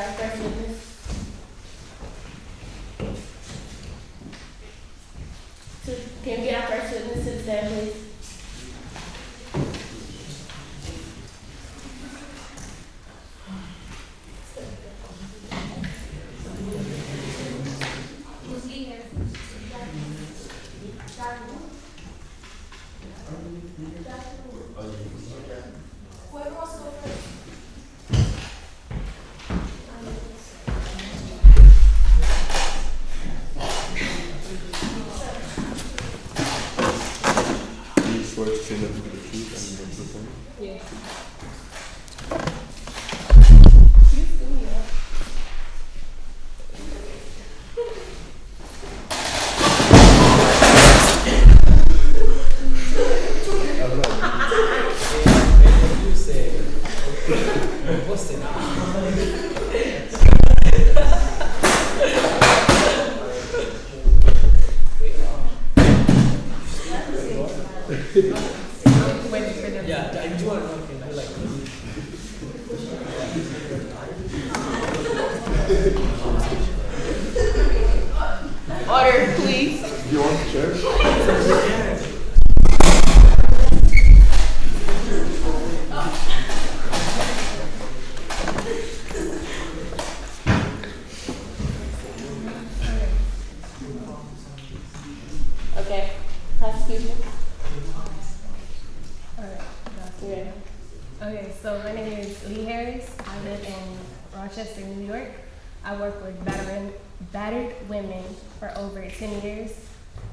our first witness? Can we get our first witness to the stand, please? Order, please. You want the chair? Okay. Prosecution. Alright. Yeah. Okay, so my name is Lee Harris. I live in Rochester, New York. I work with battered women for over 10 years.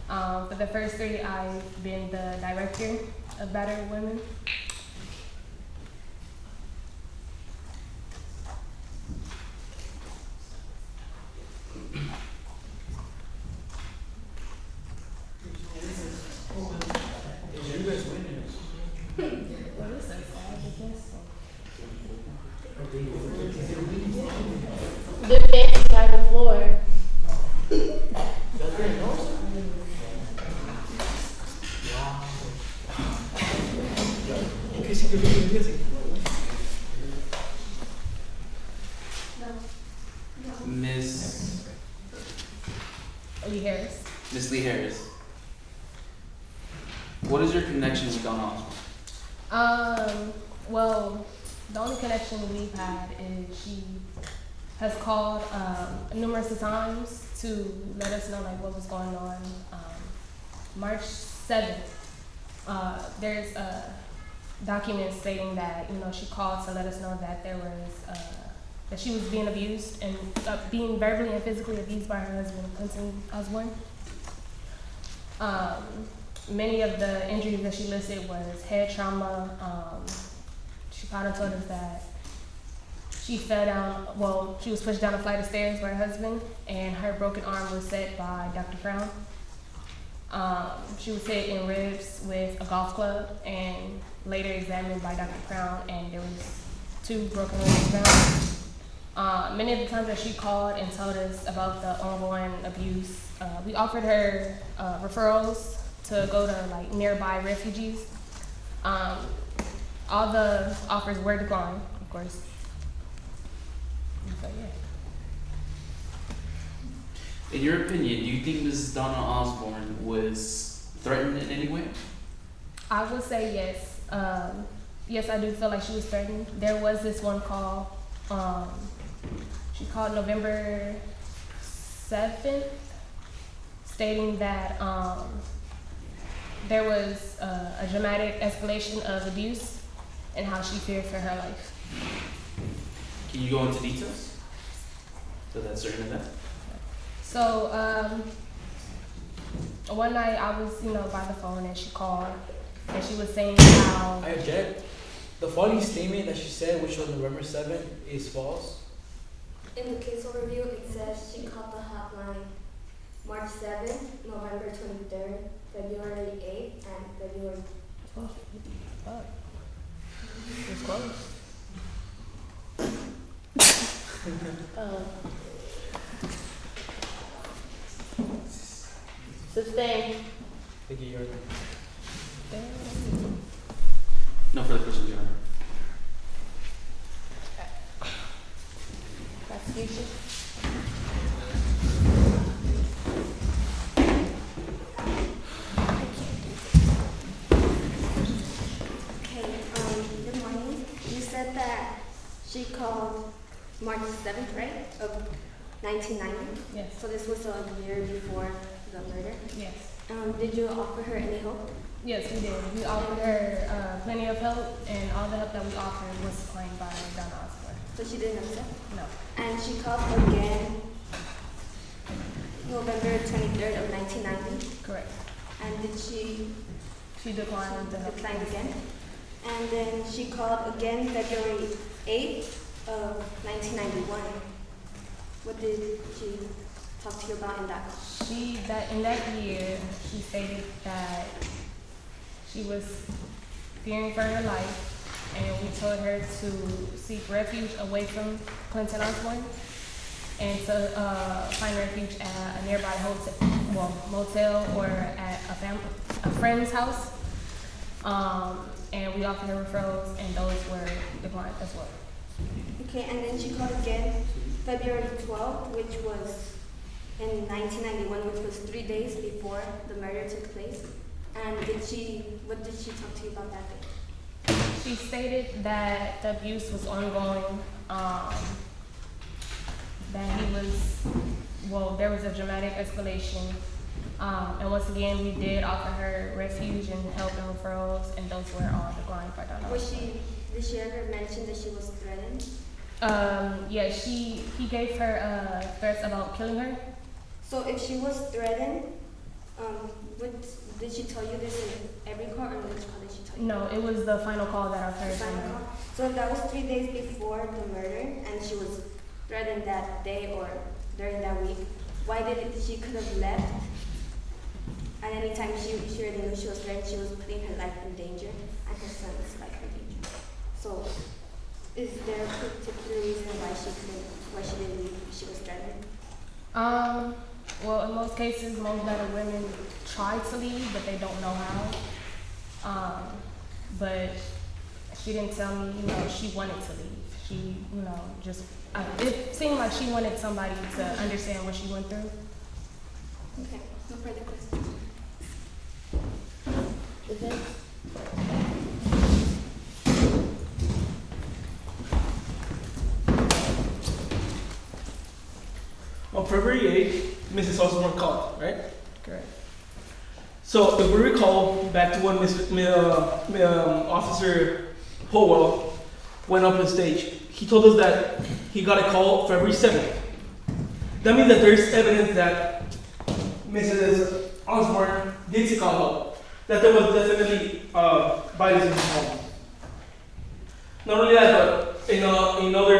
For the first 3, I've been the director of battered women. What is that? The bench by the floor. Miss Lee Harris, what is your connection with Donna Osborn? Well, the only connection we've had is she has called numerous times to let us know like what was going on. March 7th, there's a document stating that she called to let us know that there was that she was being abused and being verbally and physically abused by her husband, Clinton Osborn. Many of the injuries that she listed was head trauma. She kind of told us that she fell down, she was pushed down a flight of stairs by her husband, and her broken arm was set by Dr. Crown. She was hit in ribs with a golf club and later examined by Dr. Crown, and there was 2 broken ribs found. Many of the times that she called and told us about the ongoing abuse, we offered her referrals to go to like nearby refugees. All the offers were declined, of course. But yeah. In your opinion, do you think Ms. Donna Osborn was threatened in any way? I would say yes. Yes, I do feel like she was threatened. There was this one call. She called November 7th, stating that there was a dramatic escalation of abuse and how she feared for her life. Can you go into details for that certain event? So one night I was, by the phone and she called and she was saying how. I object. The following statement that she said, which was November 7th, is false. In the case overview, it says she called the hotline March 7th, November 23rd, February 8th, and February 12th. It's close. Sustain. Thank you, Your Honor. No further questions, Your Honor. she called March 7th, right, of 1990. Yes. So this was a year before the murder. Yes. Did you offer her any help? Yes, we did. We offered her plenty of help, and all the help that we offered was declined by Donna Osborn. So she didn't accept? No. And she called again November 23rd of 1990. Correct. And did she She declined the help. decline again? And then she called again February 8th of 1991. What did she talk to you about in that call? In that year, she stated that she was fearing for her life, and we told her to seek refuge away from Clinton Osborn and to find refuge at a nearby motel or at a friend's house. And we offered her referrals, and those were declined as well. Okay, and then she called again February 12th, which was in 1991, which was 3 days before the murder took place. And what did she talk to you about that day? She stated that the abuse was ongoing, that there was a dramatic escalation. And once again, we did offer her refuge and help and referrals, and those were all declined by Donna. Did she ever mention that she was threatened? Yeah, he gave her threats about killing her. So if she was threatened, did she tell you this in every call, or which call did she tell you? No, it was the final call that occurred. Final call? So that was 3 days before the murder, and she was threatened that day or during that week. Why she could have left at any time she really knew she was threatened? She was putting her life in danger and her son's life in danger. So is there a particular reason why she didn't leave if she was threatened? Well, in most cases, most battered women try to leave, but they don't know how. But she didn't tell me, she wanted to leave. She, it seemed like she wanted somebody to understand what she went through. Okay, no further questions. On February 8th, Mrs. Osborne called, right? Correct. So if we recall back to when Officer Howell went up on stage, he told us that he got a call February 7th. That means that there's evidence that Mrs. Osborne did seek out help, that there was definitely violence in the home. Not only that, but in other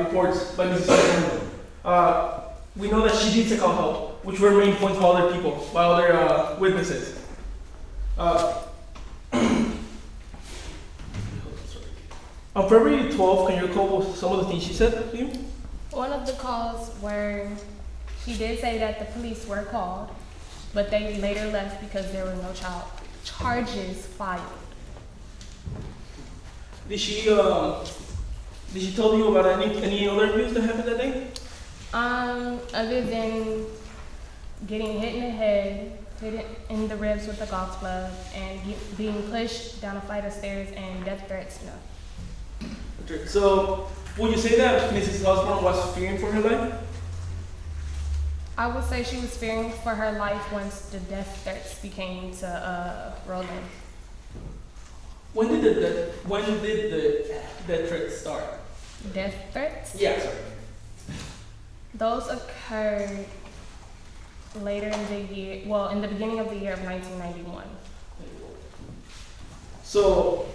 reports by Mrs. Osborne, we know that she did seek out help, which were main points by other people, by other witnesses. On February 12th, can you recall some of the things she said to you? One of the calls where she did say that the police were called, but they later left because there were no charges filed. Did she tell you about any other abuse that happened that day? Other than getting hit in the head, hit in the ribs with a golf club, and being pushed down a flight of stairs and death threats, no. Okay, so would you say that Mrs. Osborne was fearing for her life? I would say she was fearing for her life once the death threats began to roll in. When did the death threats start? Death threats? Yeah, sorry. Those occurred later in the year, in the beginning of the year of 1991. So,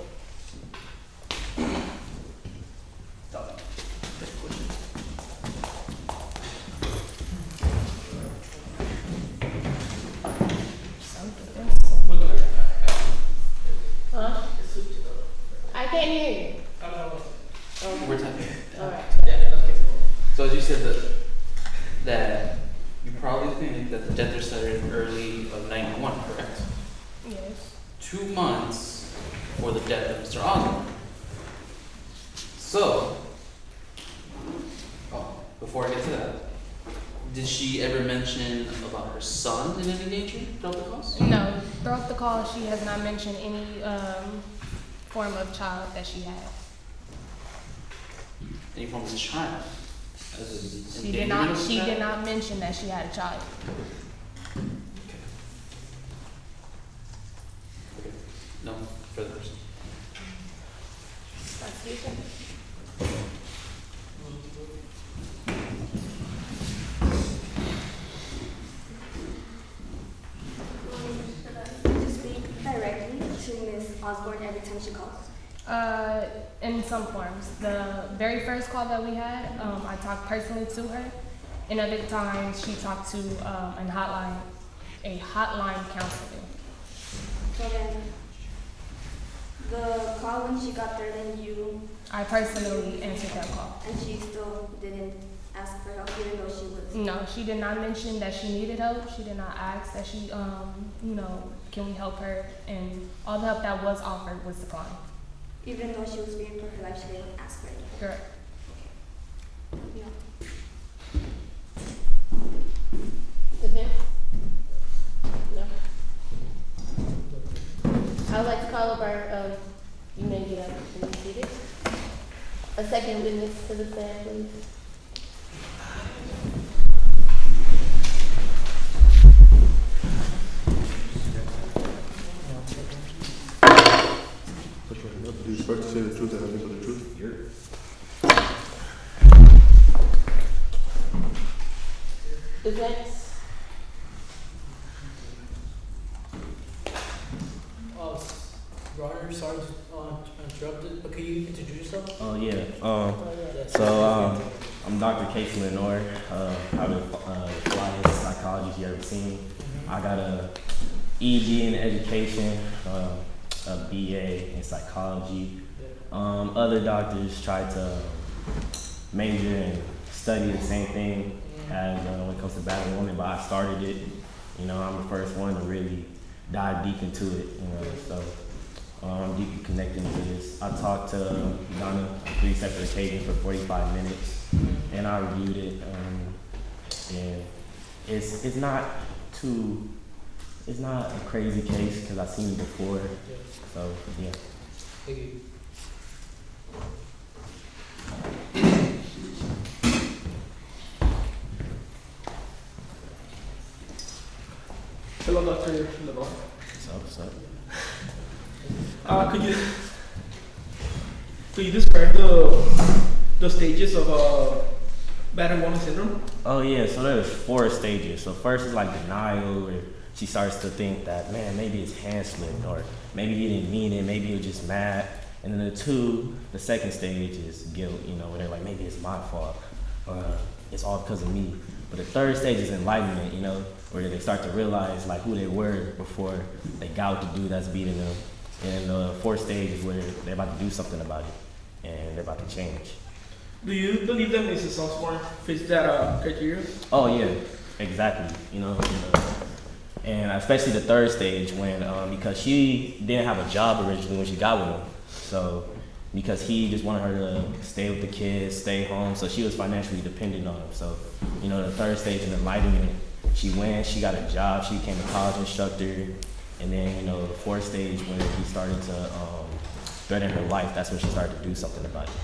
Huh? I can't hear you. We're talking. Alright. So as you said that you probably think that the death started early of 91, correct? Yes. 2 months for the death of Mr. Osborne. So, before I get to that, did she ever mention about her son in any danger throughout the calls? No, throughout the call, she has not mentioned any form of child that she had. any form of child. She did not. She did not mention that she had a child. Okay. No further questions. Prosecution. To speak directly to Miss Osborne every time she calls. In some forms. The very first call that we had, I talked personally to her. And other times she talked to a hotline counselor. So then, the call when she got there, then I personally answered that call. and she still didn't ask for help, even though she was. No, she did not mention that she needed help. She did not ask that she, can we help her? And all the help that was offered was declined. Even though she was fearing for her life, she didn't ask for anything. Correct. No. Defense? No. I would like to call up our, you may get up and be seated. A second witness to the stand, please. Do you swear to say the truth and nothing but the truth? Defense? Your Honor, sorry to interrupt, but can you introduce yourself? Oh yeah. Yes. So I'm Dr. Casey Lenore. I'm the flyest psychologist you ever seen. I got a ED in education, a BA in psychology. Other doctors try to major and study the same thing as when it comes to battle women, but I started it. You know, I'm the first one to really dive deep into it. You know, so I'm deeply connected to this. I talked to Donna 3 separate occasions for 45 minutes, and I reviewed it. And it's not a crazy case because I've seen it before. So yeah. Thank you. Hello, Dr. Lenore. What's up? Could you describe the stages of battered woman syndrome? Oh yeah, so there's 4 stages. So first is like denial, where she starts to think that, man, maybe his hand slipped, or maybe he didn't mean it, maybe he was just mad. And then the second stage is guilt, you know, where they're like, maybe it's my fault, or it's all because of me. But the third stage is enlightenment, you know, where they start to realize like who they were before they got with the dude that's beating them. And the 4th stage is where they're about to do something about it, and they're about to change. Do you believe that Mrs. Osborne fits that criteria? Oh yeah, exactly. You know, and especially the 3rd stage when because she didn't have a job originally when she got with him, so because he just wanted her to stay with the kids, stay home, so she was financially dependent on him. So you know, the 3rd stage in enlightenment, she went, she got a job, she became a college instructor, and then you know the 4th stage when he started to threaten her life, that's when she started to do something about it.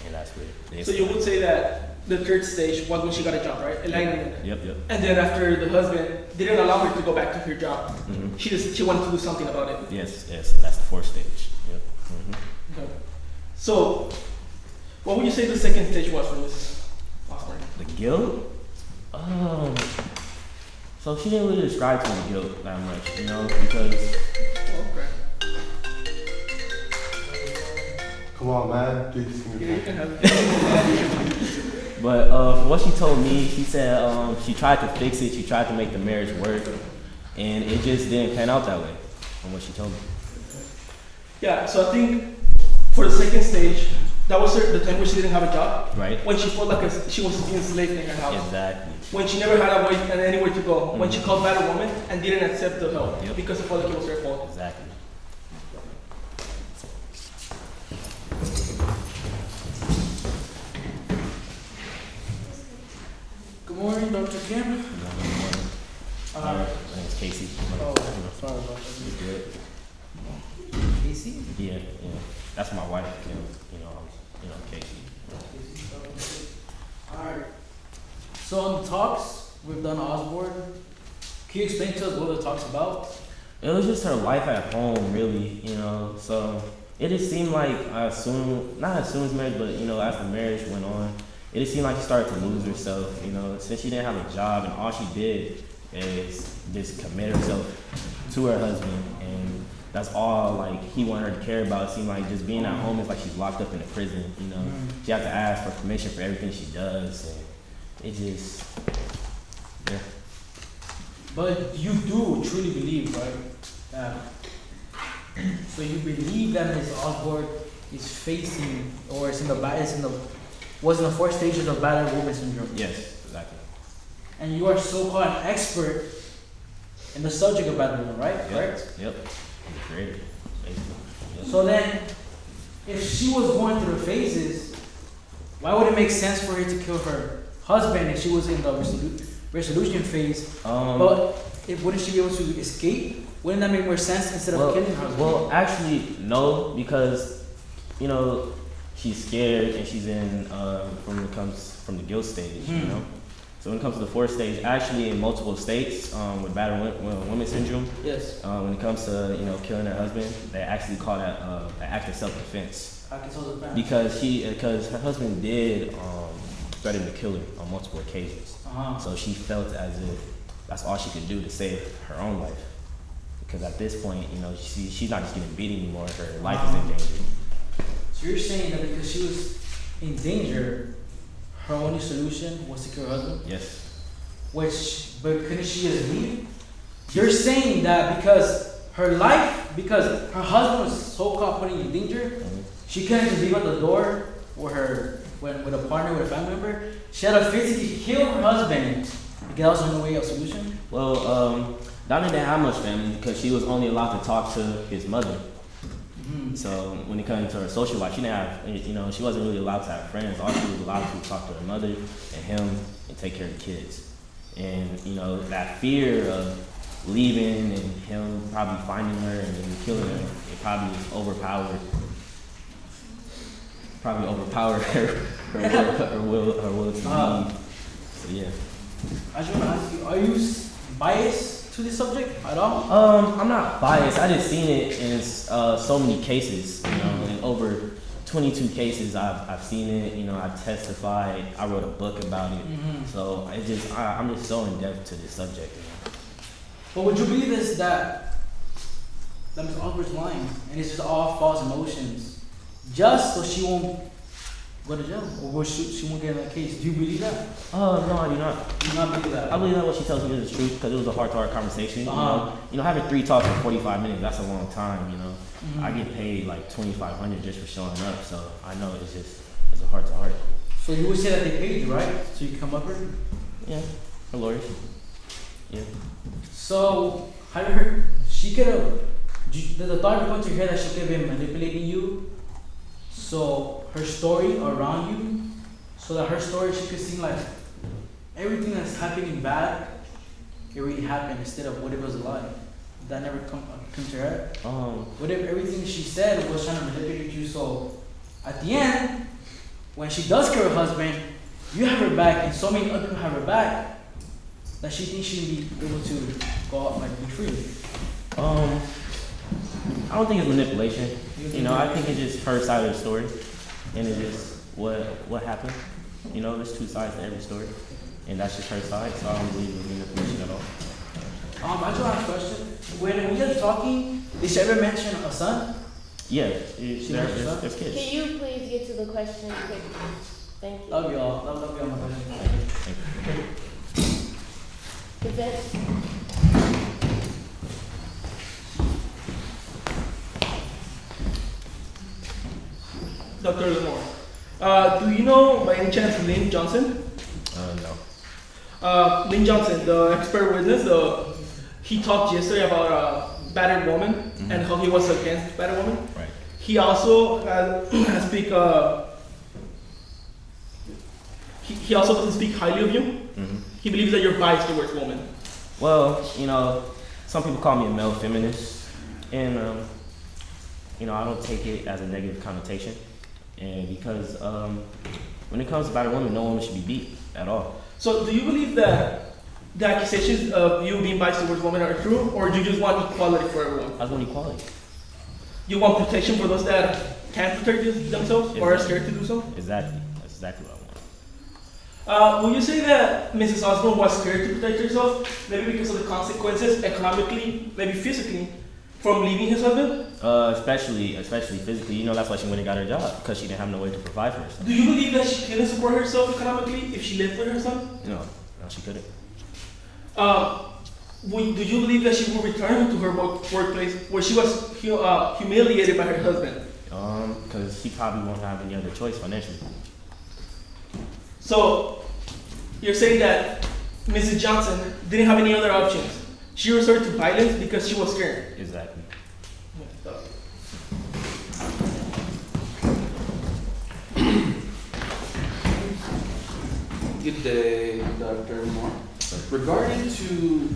And that's where So you would say that the 3rd stage was when she got a job, right? Enlightenment. Yep. And then after the husband didn't allow her to go back to her job, she wanted to do something about it. Yes, that's the 4th stage. Yep. Okay. So, what would you say the 2nd stage was for Mrs. Osborne? The guilt? So she didn't really describe to me guilt that much, you know, because Okay. Come on, man. Do this Yeah, you can have it. but from what she told me, she said she tried to fix it, she tried to make the marriage work, and it just didn't pan out that way, from what she told me. Yeah, so I think for the 2nd stage, that was the time where she didn't have a job. Right? When she felt like she was being enslaved in her house. Exactly. When she never had a way and anywhere to go. When she called back a woman and didn't accept the help Yep. because it felt like it was her fault. Exactly. Good morning, Dr. Kim. My name's Casey. Oh, sorry about that. You good? Casey? Yeah. That's my wife, Kim. You know, Casey. Alright. So on the talks with Donna Osborn, can you explain to us what the talk's about? It was just her life at home, really, you know. So it just seemed like, not as soon as marriage, but you know, as the marriage went on, it just seemed like she started to lose herself, you know, since she didn't have a job and all she did is just commit herself to her husband, and that's all like he wanted her to care about. It seemed like just being at home is like she's locked up in a prison, you know. She has to ask for permission for everything she does, and it just, yeah. But you do truly believe, right? So you believe that Ms. Osborne is facing, or was in the 4 stages of battered woman syndrome. Yes, exactly. And you are so-called an expert in the subject of battered woman, right? Correct? Yep. The creator, basically. Yep. So then, if she was going through the phases, why would it make sense for her to kill her husband if she was in the resolution phase? But wouldn't she be able to escape? Wouldn't that make more sense instead of killing her husband? Well, actually, no, because, you know, she's scared and she's in, when it comes from the guilt stage, you know? So when it comes to the 4th stage, actually in multiple states, with battered women syndrome, Yes. when it comes to, you know, killing her husband, they actually call that an act of self-defense. Because her husband did threaten to kill her on multiple occasions. So she felt as if that's all she could do to save her own life. Because at this point, you know, she's not just getting beat anymore, her life is in danger. So you're saying that because she was in danger, her only solution was to kill her husband? Yes. But couldn't she just leave? You're saying that because her husband was so-called putting in danger, she couldn't just leave at the door with a partner, with a family member. She had to physically kill her husband because that was the only way of solution? Well, Donna didn't have much family because she was only allowed to talk to his mother. So when it comes to her social life, she didn't have, you know, she wasn't really allowed to have friends. All she was allowed to talk to her mother and him and take care of the kids. And, you know, that fear of leaving and him probably finding her and then killing her, it probably overpowered her will to leave. So yeah. I just want to ask you, are you biased to this subject at all? I'm not biased. I just seen it in so many cases. You know, in over 22 cases, I've seen it. You know, I testified. I wrote a book about it. So I'm just so in depth to this subject. You know? But would you believe this that Ms. Osborne's lying and it's just all false emotions, just so she won't go to jail, or she won't get in that case? Do you believe that? No, I do not. Do you not believe that? I believe that what she tells me is the truth because it was a heart-to-heart conversation. You know, having 3 talks for 45 minutes, that's a long time. You know, I get paid like $2,500 just for showing up, so I know it's a heart-to-heart. So you would say that they paid you, right? So you come up with her? Yeah, her lawyers. Yeah. So have you heard? She could have. The thought going to your head that she could have been manipulating you. So her story around you, so that her story she could seem like everything that's happening bad, it really happened instead of what it was a lie. Did that never come to her head? What if everything she said was trying to manipulate you? So at the end, when she does kill her husband, you have her back, and so many other people have her back, that she thinks she'll be able to go out like be free. I don't think it's manipulation. You know, I think it's just her side of the story, and it's just what happened. You know, there's 2 sides to every story, and that's just her side. So I don't believe in manipulation at all. I just have a question. When we were talking, did she ever mention a son? Yeah, She there's kids. Can you please get to the question quickly? Thank you. Love y'all. Love y'all, my question. Consent? Dr. Lamore, do you know by any chance Lynn Johnson? No. Lynn Johnson, the expert witness, he talked yesterday about a battered woman and how he was against battered woman. Right. He also he also doesn't speak highly of you. He believes that you're biased towards women. Well, you know, some people call me a male feminist, and you know, I don't take it as a negative connotation. And because when it comes to battered women, no woman should be beat at all. So do you believe that the accusations of you being biased towards women are true, or do you just want equality for everyone? I want equality. You want protection for those that can't protect themselves or are scared to do so? Exactly. That's exactly what I want. Will you say that Mrs. Osborne was scared to protect herself, maybe because of the consequences economically, maybe physically, from leaving his husband? Especially physically. You know, that's why she went and got her job, because she didn't have no way to provide for herself. Do you believe that she couldn't support herself economically if she lived with her son? No, she couldn't. Do you believe that she will return to her workplace where she was humiliated by her husband? Because she probably won't have any other choice financially. So, you're saying that Mrs. Johnson didn't have any other options. She resorted to violence because she was scared. Exactly. Good day, Dr. Moore. Regarding to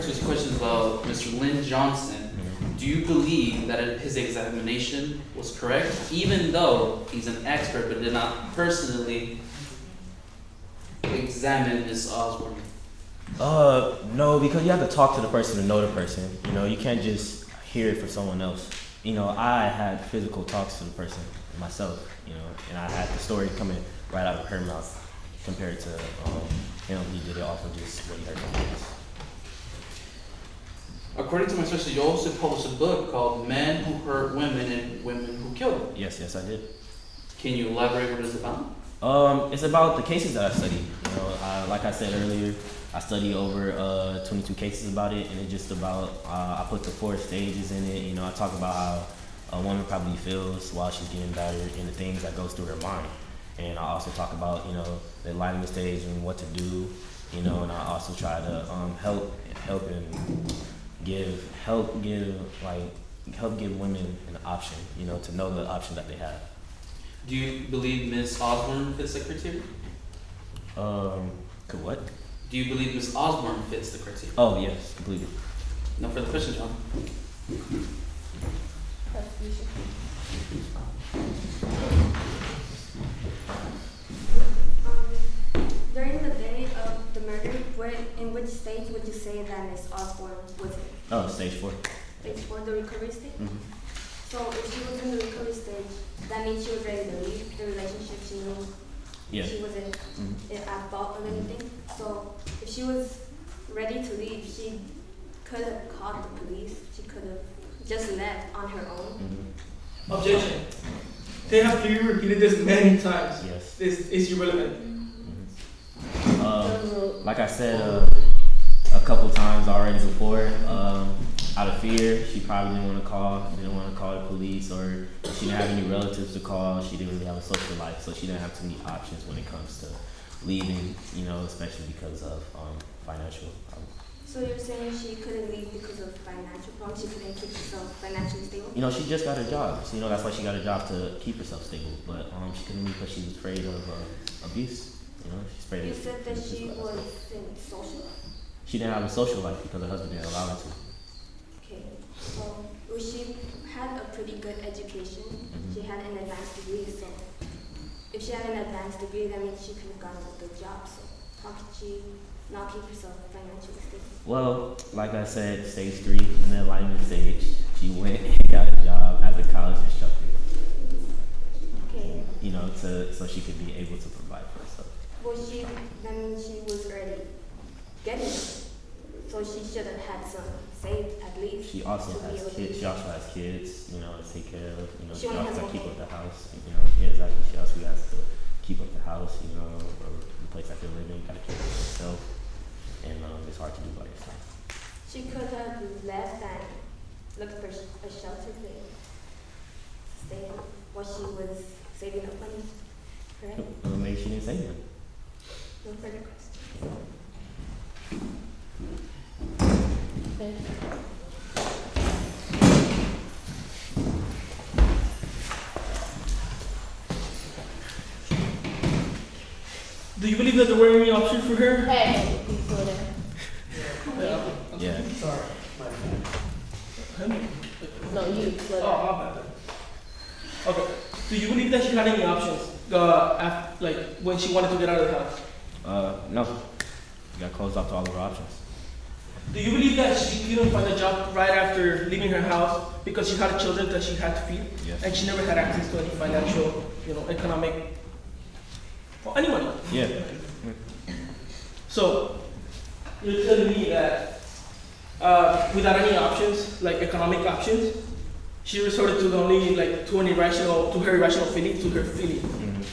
his questions about Mr. Lynn Johnson, do you believe that his examination was correct, even though he's an expert but did not personally examine Ms. Osborne? No, because you have to talk to the person to know the person. You know, you can't just hear it from someone else. You know, I had physical talks to the person myself, you know, and I had the story coming right out of her mouth compared to him. He did it off of just what he heard from others. According to my sources, you also published a book called Men Who Hurt Women and Women Who Kill Them. Yes, I did. Can you elaborate what it's about? It's about the cases that I studied. You know, like I said earlier, I studied over 22 cases about it, and it's just about, I put the 4 stages in it. You know, I talk about how a woman probably feels while she's getting battered and the things that goes through her mind. And I also talk about, you know, the enlightenment stage and what to do, you know, and I also try to help give women an option, you know, to know the option that they have. Do you believe Ms. Osborne fits the criteria? Could what? Do you believe Ms. Osborne fits the criteria? Oh, yes, completely. No further questions, John. During the day of the murder, in which stage would you say that Ms. Osborne was in? Oh, stage 4. Stage 4, the recovery stage? Mm-hmm. So if she was in the recovery stage, that means she was ready to leave the relationship. She knew Yeah. she wasn't at fault or anything. So if she was ready to leave, she could have called the police. She could have just left on her own. Mm-hmm. Objection. They have clearly repeated this many times. Yes. This is irrelevant. Like I said a couple times already before, out of fear, she probably didn't want to call the police, or she didn't have any relatives to call. She didn't really have a social life, so she didn't have too many options when it comes to leaving, you know, especially because of financial problems. So you're saying she couldn't leave because of financial problems? She couldn't keep herself financially stable? You know, she just got a job, so, you know, that's why she got a job, to keep herself stable. But she couldn't leave because she was afraid of abuse. You know, she's afraid. You said that she was in social? She didn't have a social life because her husband didn't allow her to. Okay, so she had a pretty good education. Mm-hmm. She had an advanced degree, so if she had an advanced degree, that means she could have gotten a good job. So how could she not keep herself financially stable? Well, like I said, stage 3, in the enlightenment stage, she went and got a job as a college instructor. Okay. You know, so she could be able to provide for herself. Well, that means she was already getting it. So she should have had some saved at least. She also to be able has to kids. do She also has kids, you know, to take care of. You know, She she only also has has to keep one up the house. You know, yeah, exactly. She also has to keep up the house. You know, or the place that they're living. Got to keep it for herself, and it's hard to do by yourself. She could have left and looked for a shelter to stay in while she was saving up money. Correct? Maybe she didn't say that. No further questions. Okay. Do you believe that there were any options for her? Hey, please slow down. Yeah. Sorry. My bad. No, you slow Oh, down. my bad. Okay. Do you believe that she had any options, after, like, when she wanted to get out of the house? No. You got closed off to all of her options. Do you believe that she couldn't find a job right after leaving her house because she had children that she had to feed? Yes. And she never had access to any financial, economic, or any money? Yeah. So, you're telling me that without any options, like economic options, she resorted to her irrational feelings, to her feelings,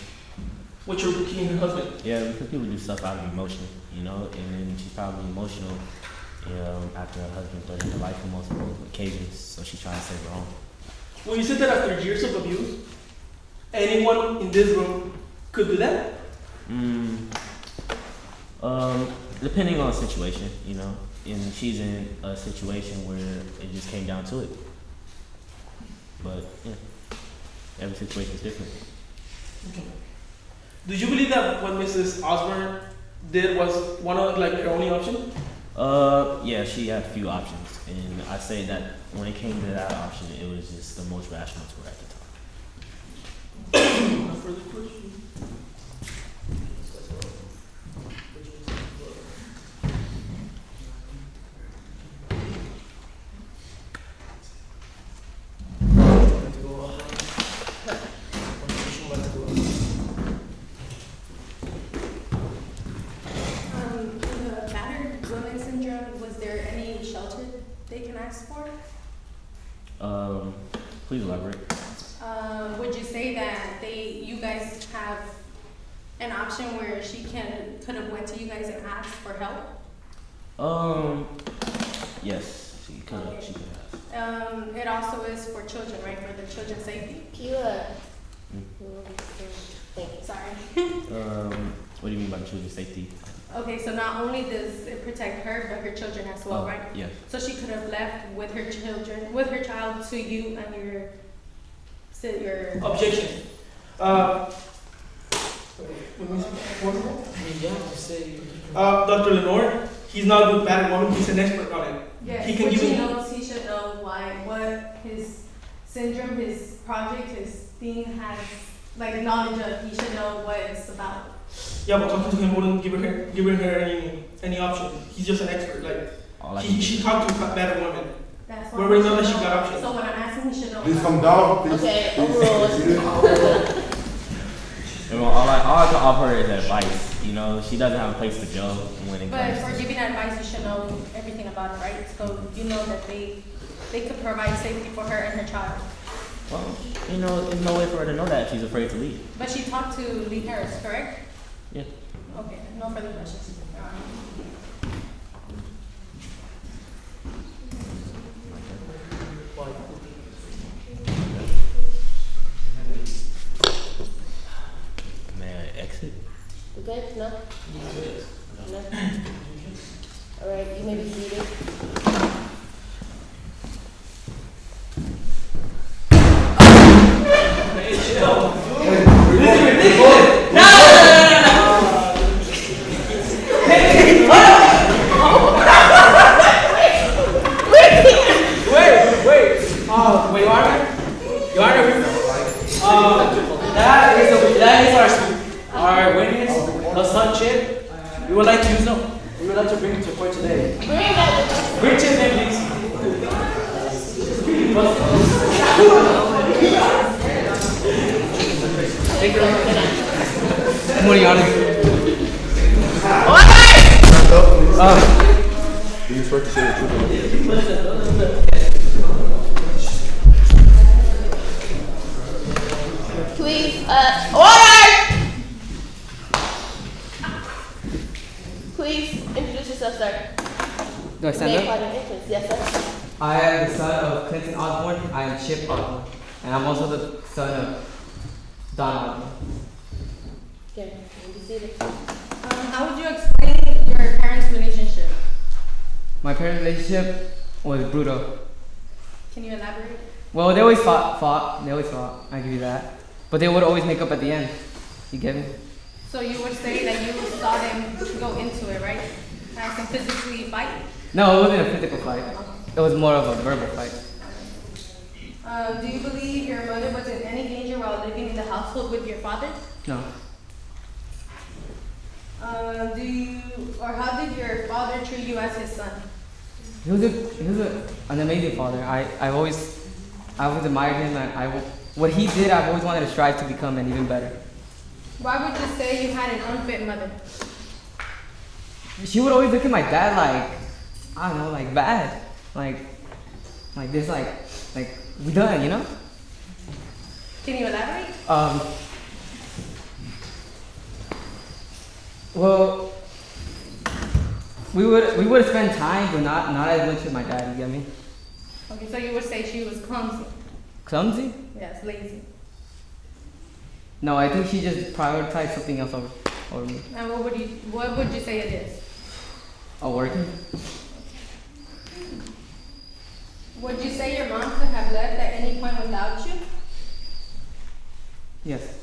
which were killing her husband. Yeah, because people do stuff out of emotion, and then she's probably emotional, after her husband threatened her life on multiple occasions, so she's trying to save her own. Well, you said that after years of abuse, anyone in this room could do that? Depending on the situation, and she's in a situation where it just came down to it. But, yeah, every situation is different. Okay. Do you believe that what Mrs. Osborne did was one of her only option? Yeah, she had a few options, and I say that when it came to that option, it was just the most rational to her at the time. No further questions? The battered women syndrome, was there any shelter they can ask for? Please elaborate. Would you say that you guys have an option where she could have went to you guys and asked for help? Yes, she could have. Okay. She could have. It also is for children, right? For the children's safety. Can you, thank you. Sorry. What do you mean by children's safety? Okay, so not only does it protect her, but her children as well, right? Yes. So she could have left with her children, with her child to you and your Objection. Dr. Lenore, he's not a good battered woman, he's an expert on it. Yes, He can which give he you- knows he should know what his syndrome, his project, his thing has knowledge of. He should know what it's about. Yeah, but talking to him wouldn't give her any option. He's just an expert. All I can She talked to battered women. That's Where why we he know should that she got options. So when I'm asking, he should know. Please about come it. down, please. Okay, Please, overall, please. all I can offer her is advice. She doesn't have a place to go when it But comes for to. giving advice, you should know everything about it, right? So you know that they could provide safety for her and her child. Well, there's no way for her to know that if she's afraid to leave. But she talked to Lee Harris, correct? Yeah. Okay, no further questions. May I exit? You good? No? No? All right, you may be seated. Hey, chill. Our witness, her son Chip, we would like to use him. We would like to bring him to court today. Bring Chip in, please. Thank you. Good morning, Your Honor. Stand up, please. Do you swear to say the truth? Please, order! Please introduce yourself, sir. Do I stand Name, up? part, and entrance. Yes, sir. I am the son of Clinton Osborn. I am Chip Osborne. And I'm also the son of Donna Osborn. Okay, you may be seated. How would you explain your parents' relationship? My parents' relationship was brutal. Can you elaborate? Well, they always fought. They always fought. I give you that. But they would always make up at the end. You get me? So you would say that you saw them go into it, right? As in physically fight? No, it wasn't a physical fight. It was more of a verbal fight. Do you believe your mother was in any danger while living in the household with your father? No. How did your father treat you as his son? He was an amazing father. I've always admired him, and what he did, I've always wanted to strive to become an even better. Why would you say you had an unfit mother? She would always look at my dad like, I don't know, like bad, like this, like we done, you know? Can you elaborate? Well, we would spend time, but not as much with my dad. You get me? Okay, so you would say she was clumsy. Clumsy? Yes, lazy. No, I think she just prioritized something else over me. And what would you say it is? Working? Would you say your mom could have left at any point without you? Yes.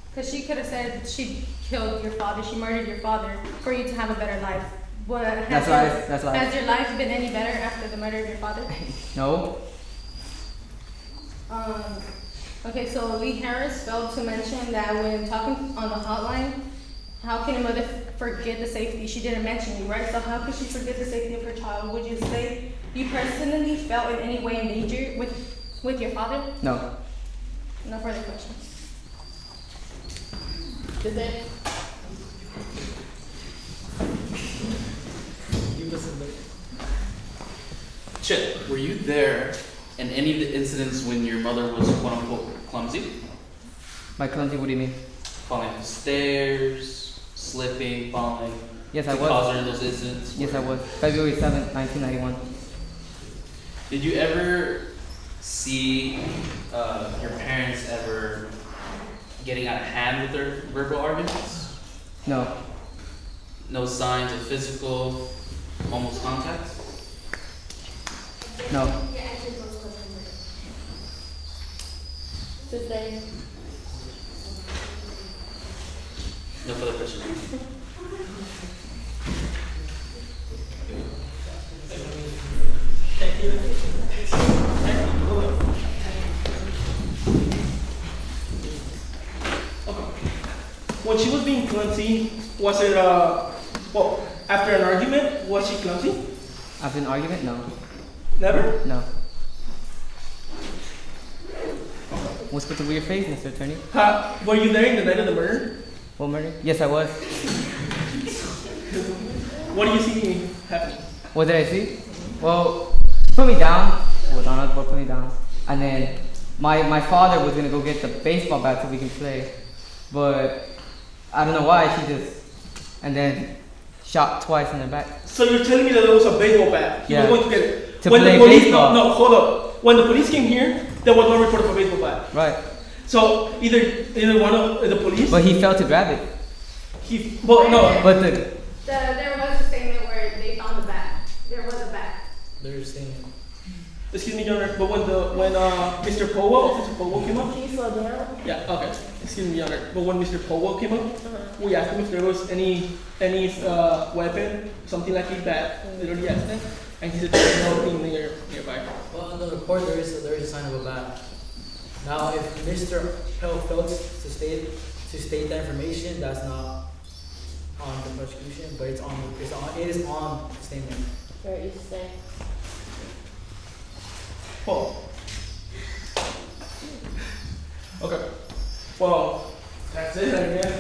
Because she could have said she killed your father, she murdered your father for you to have a better life. That's life. Has your life been any better after the murder of your father? No. Okay, so Lee Harris failed to mention that when talking on the hotline, how can a mother forget the safety? She didn't mention you, right? So how could she forget the safety of her child? Would you say you personally felt in any way in danger with your father? No. No further questions. Suzanne? Chip, were you there in any of the incidents when your mother was quote unquote clumsy? By clumsy, what do you mean? Falling up the stairs, slipping, falling. Yes, I to was. cause her in those incidents? Yes, I was. February 7th, 1991. Did you ever see your parents ever getting out of hand with their verbal arguments? No. No signs of physical, almost contact? No. Suzanne? No further questions. Thank you. When she was being clumsy, was it after an argument, was she clumsy? After an argument? No. Never? No. What's with the weird face, Mr. Attorney? Were you there in the night of the murder? What murder? Yes, I was. What do you see happening? What did I see? Well, she put me down. Well, Donna Osborn put me down. And then my father was gonna go get the baseball bat so we can play. But I don't know why, and then shot twice in the back. So you're telling me that there was a baseball bat? He was going to get it. To when play the police, baseball. No, hold up. When the police came here, there was no report of a baseball bat. Right. So either one of the police. But he failed to grab it. No. But There was a statement where they found the bat. There was a bat. There's thing. Excuse me, Your Honor, but when Mr. Officer Powell came up. Can you slow down? Yeah. Okay. Excuse me, Your Honor, but when Mr. Powell came up, we asked him if there was any weapon, something like a bat. Literally asked him, and he said there was nothing nearby. Well, in the report there is a sign of a bat. Now, if Mr. Pell fails to state that information, that's not on the prosecution, but it is on the statement. Very interesting. Oh. Okay. Well, that's it, I guess.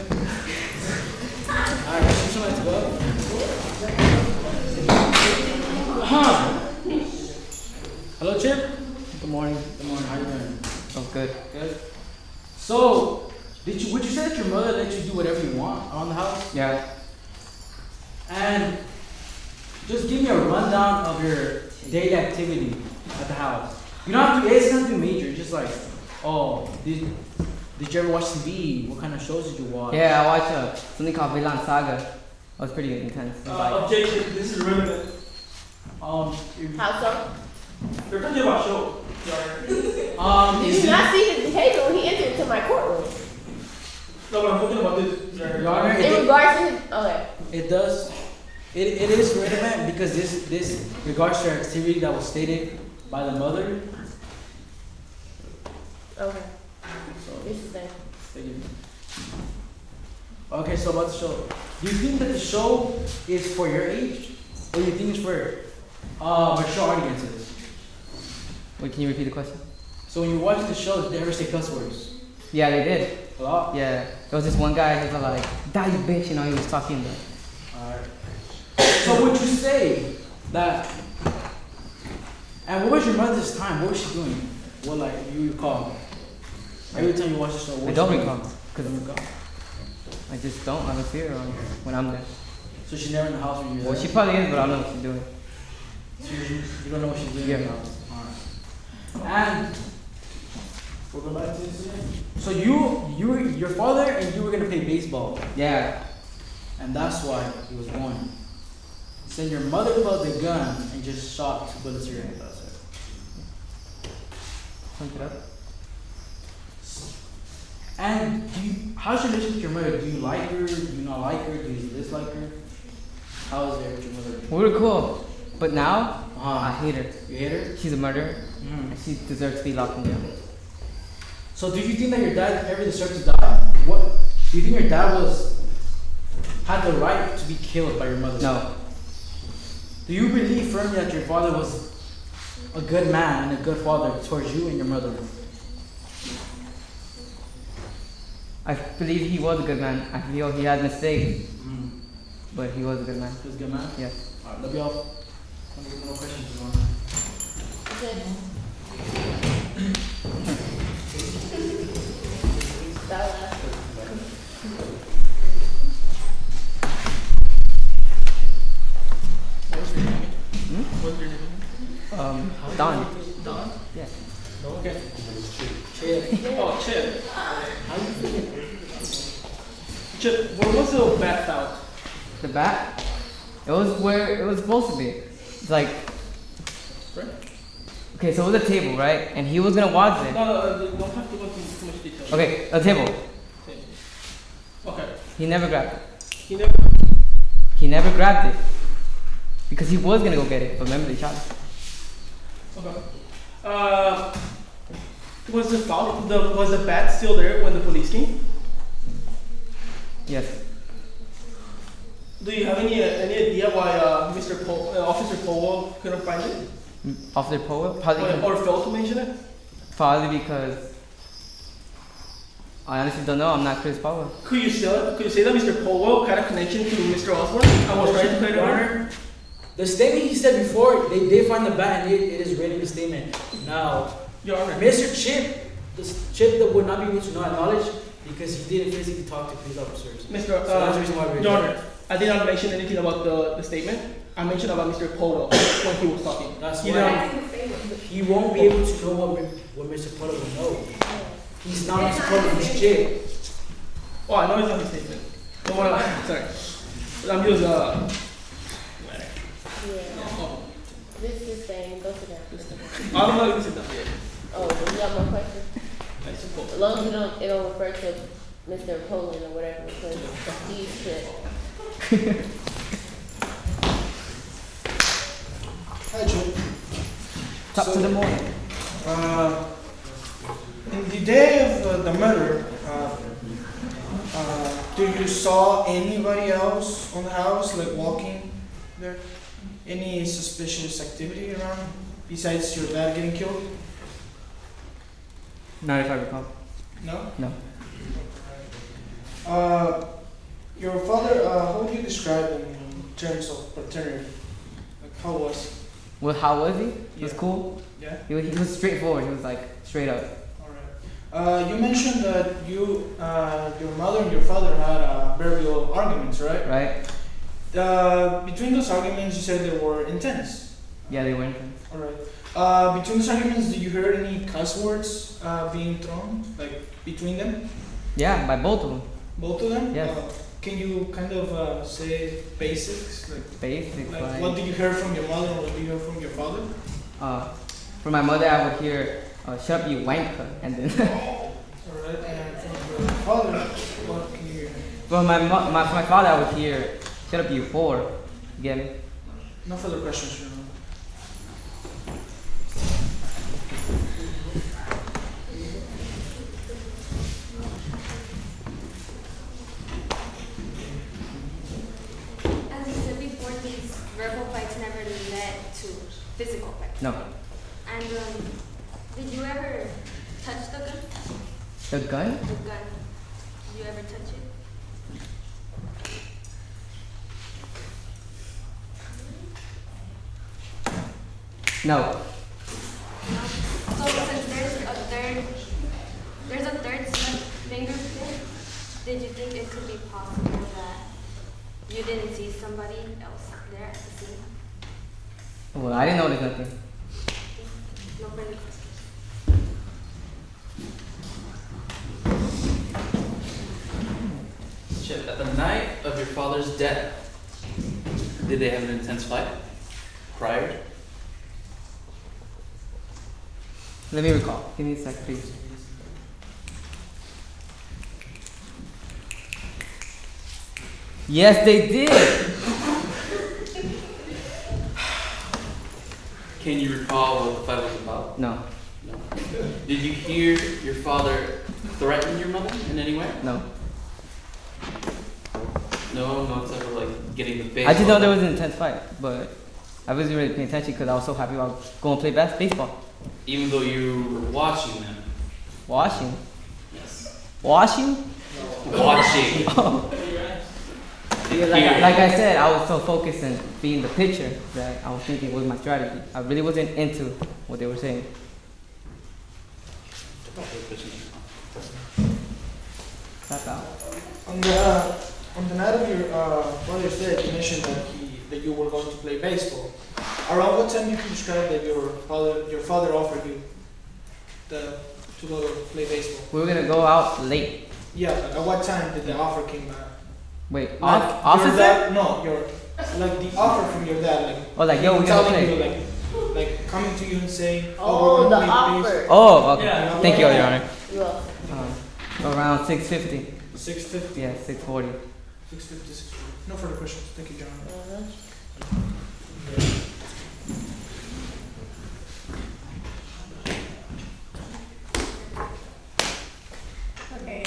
Alright, would you like to go? Hello, Chip. good morning. Good morning. How you doing? Oh, good. Good. So, would you say that your mother let you do whatever you want around the house? Yeah. And just give me a rundown of your daily activity at the house. You don't have to. It doesn't have to be major. Just like, oh, did you ever watch TV? What kind of shows did you watch? Yeah, I watched something called Villain Saga. That was pretty intense. Objection. This is relevant. How so? They're talking about show. Did you not see his behavior when he entered into my courtroom? No, but I'm talking about this. Your Honor, In regards to his, okay. it does. It is relevant because this regards to activity that was stated by the mother. Okay, So, it's the same. stay tuned. Okay, so about the show. Do you think that the show is for your age? Or do you think it's for mature audiences? Wait, can you repeat the question? So when you watch the show, did they ever say cuss words? Yeah, they did. A lot? Yeah. There was this one guy, he was like, die you bitch, you know, he was talking about. Alright. So would you say that, and what was your mother's time? What was she doing? What like you recall? Every time you watch the show, what I was don't she recall. doing? Cause You don't recall. I just don't. I don't see her on when I'm there. So she's never in the house when you're Well, there? she probably is, but I don't know what she's doing. So you don't know what she's doing Yeah. in the house? Alright. And we'll go back to this again. So your father and you were gonna play baseball, Yeah. and that's why he was born. So your mother pulled the gun and just shot 2 bullets to your head. That's it. Sum it up. And how's your relationship with your mother? Do you like her? Do you not like her? Do you dislike her? How is it with your mother? We were cool, but now I hate her. You hate her? She's a murderer, Mm. and she deserves to be locked in jail. So do you think that your dad ever deserved to die? What do you think your dad had the right to be killed by your mother? No. Do you believe firmly that your father was a good man and a good father towards you and your mother? I believe he was a good man. I feel he had mistakes, but he was a good man. He was a good man? Yes. Alright, love y'all. Any more questions? Okay. That last one. What's your name? Hmm? What's your name? Don. Don? Yeah. Okay. Chip. Oh, Chip. How you feel? Chip, where was the bat found? The bat? It was where it was supposed to be. It's like, Right? okay, so it was a table, right? And he was gonna watch it. No, don't have to go into too much detail. Okay, a table. Okay. He never grabbed it. He never. He never grabbed it because he was gonna go get it. But remember, they shot him. Okay. Was the bat still there when the police came? Yes. Do you have any idea why Officer Powell couldn't find it? Officer Powell? Probably, Or failed to mention it? probably because I honestly don't know. I'm not Chris Powell. Could you say that Mr. Powell had a connection to Mr. Osborne and was trying to play the runner? The statement he said before, they did find the bat and it is written in the statement. Now, Your Honor. Mr. Chip, this Chip that would not be able to not acknowledge because he didn't physically talk to police officers. Mr. So that's the reason why we're Your here. Honor, I did not mention anything about the statement. I mentioned about Mr. Powell when he was talking. That's You why know, he won't be able to know what Mr. Puddle will know. He's not Mr. Puddle, he's Chip. oh, I know it's not his statement. Don't worry. Sorry. I'm just Yeah. oh, This is saying, go to that. I don't know if this is done yet. Oh, do you have more questions? I suppose. As long as it don't refer to Mr. Poland or whatever, because he's Chip. Hi, Chip. Top to the morning. In the day of the murder, do you saw anybody else on the house, like walking there? Any suspicious activity around besides your dad getting killed? Not if I recall. No? No. Your father, how would you describe him in terms of paternity? Like, how was he? Well, how was he? He was Yeah. cool. Yeah? He was straightforward. He was like straight up. Alright. You mentioned that your mother and your father had verbal arguments, right? Right? Between those arguments, you said they were intense. Yeah, they went. Alright. Between those arguments, did you hear any cuss words being thrown, like between them? Yeah, by both of them. Both of them? Yes. Can you kind of say basics? Basic. Like what did you hear from your mother and what did you hear from your father? From my mother, I would hear, "Shut up, you wanker," and then Alright. And from your father, what can you hear? from my father, I would hear, "Shut up, you whore." You get me? No further questions, Your Honor. physical affection. No. And did you ever touch the gun? The gun? The gun. Did you ever touch it? No. So since there's a third fingerprint, did you think it could be possible that you didn't see somebody else there at the scene? Well, I didn't notice nothing. No further questions. Chip, at the night of your father's death, did they have an intense fight? Prior? Let me recall. Give me a sec, please. Yes, they did. Can you recall what the fight was about? No. No. Did you hear your father threaten your mother in any way? No. No, except for like getting the base. I just know there was an intense fight, but I wasn't really paying attention because I was so happy about going to play baseball. Even though you were watching them. Washing. Yes. Washing? Watching. Oh. Like I said, I was so focused on being the pitcher that I was thinking was my strategy. I really wasn't into what they were saying. That's out. On the night of your father's death, you mentioned that you were going to play baseball. Around what time you can describe that your father offered you to go to play baseball? We were gonna go out late. Yeah, but at what time did the offer came back? Wait, Your officer? dad, no, like the offer from your dad, like. Oh, like, yo, we're gonna telling play. you, like coming to you and saying, Oh, we're the gonna play offer. Oh, okay. Yeah. Thank you, Your Honor. You're welcome. Around 6:50. 6:50. Yeah, 6:40. 6:50, 6:40. No further questions. Thank you, John. Okay,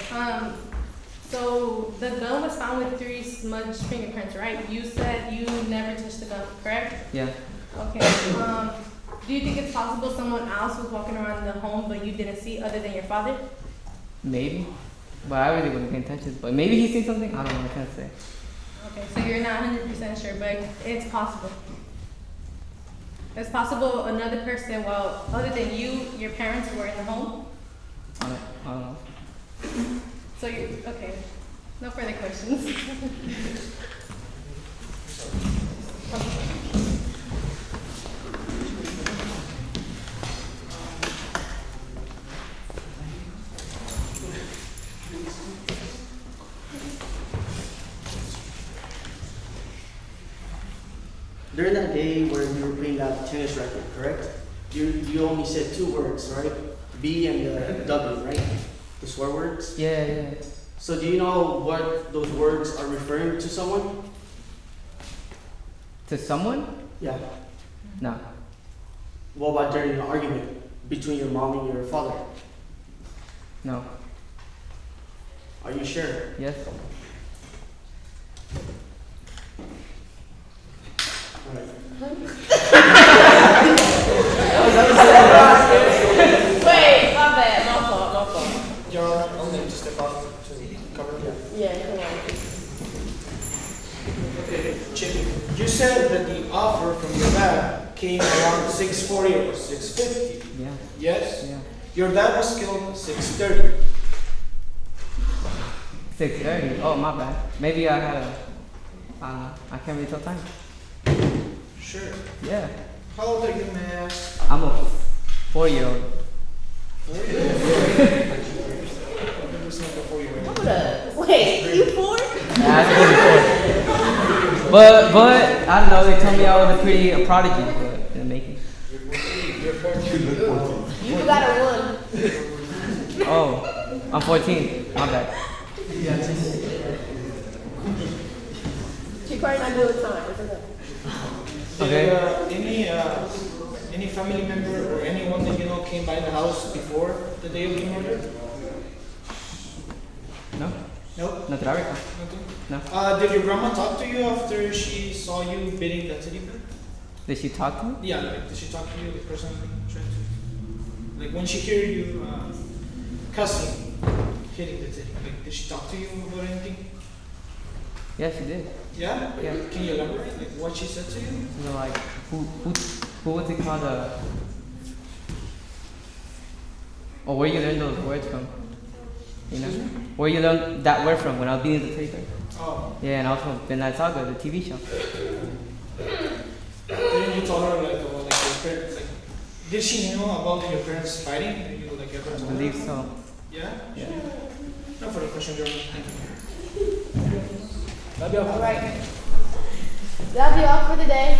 so the gun was found with 3 smudged fingerprints, right? You said you never touched the gun, correct? Yeah. Okay, do you think it's possible someone else was walking around the home but you didn't see other than your father? Maybe. But I really wasn't paying attention. But maybe he seen something? I don't know, I can't say. Okay, so you're not 100% sure, but it's possible. It's possible another person, well, other than you, your parents were in the home? I don't know. So you, okay, no further questions. During that day where you were playing that tennis racket, correct? You only said 2 words, right? B and W, right? The swear words? Yeah. So do you know what those words are referring to someone? To someone? Yeah. No. What about during an argument between your mom and your father? No. Are you sure? Yes. Wait, my bad, my fault. Your Honor, I'll need to step out to cover it. Yeah, come on. Okay, Chicken. You said that the offer from your dad came around 6:40 or 6:50. Yeah. Yes? Yeah. Your dad was killed at 6:30. 6:30. Oh, my bad. Maybe I had I can't really tell time. Sure. Yeah. How old are you, may I ask? I'm a 4-year-old. 4 Hold up. Wait, you 4? Yeah, I was 4. But I don't know. They told me I was a prodigy, but didn't make it. You forgot a 1. Oh, I'm 14. My bad. She probably not doing time. It's okay. Did any family member or anyone that you know came by the house before the day of the murder? No. Nope. Not that I recall. Nothing? No. Did your grandma talk to you after she saw you beating that teddy bear? Did she talk to me? Yeah, like, did she talk to you personally? Trying to, like, when she hear you cussing, hitting the table, like, did she talk to you about anything? Yeah, she did. Yeah? Yeah. Can you elaborate, like, what she said to you? You know, like, who was it called? Or where you learn those words from? You know, where you learn that word from when I was being the taker. Oh. Yeah, and also Midnight Saga, the TV show. Didn't you tell her, like, about, like, your parents, like, did she know about your parents fighting? Did you, like, ever I told her? believe so. Yeah? Yeah. No further question, Jordan. Thank you. All right. That'll be all for the day.